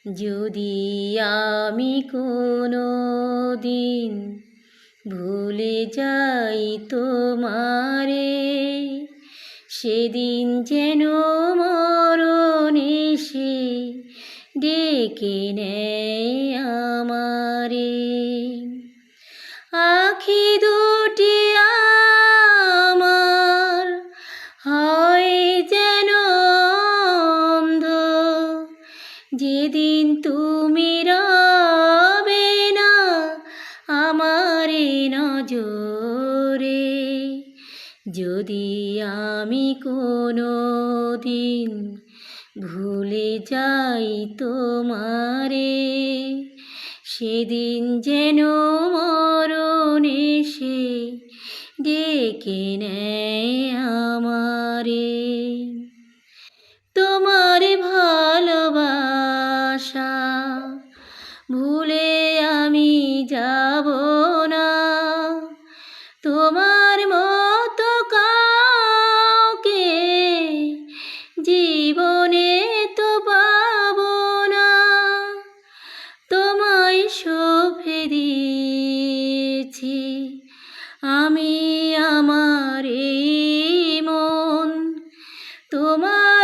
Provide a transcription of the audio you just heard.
যদি আমি কোনো দিন ভুলে যাই তোমারে, সেদিন যেন মরণ এসে ডেকে নেয় আমারে। আখি দুটি আমার হয় যেন অন্ধ, যেদিন তুমি রবে না আমারে নজরে। যদি আমি কোনো দিন ভুলে যাই তোমারে, সেদিন যেন মরণ এসে ডেকে নেয় আমারে। তোমার ভালোবাসা ভুলে আমি যাব না, তোমার মতো কাউকে জীবনে তো পাবো না। তোমায় সঁপে দিয়েছি আমি আমার এই মন, তোমার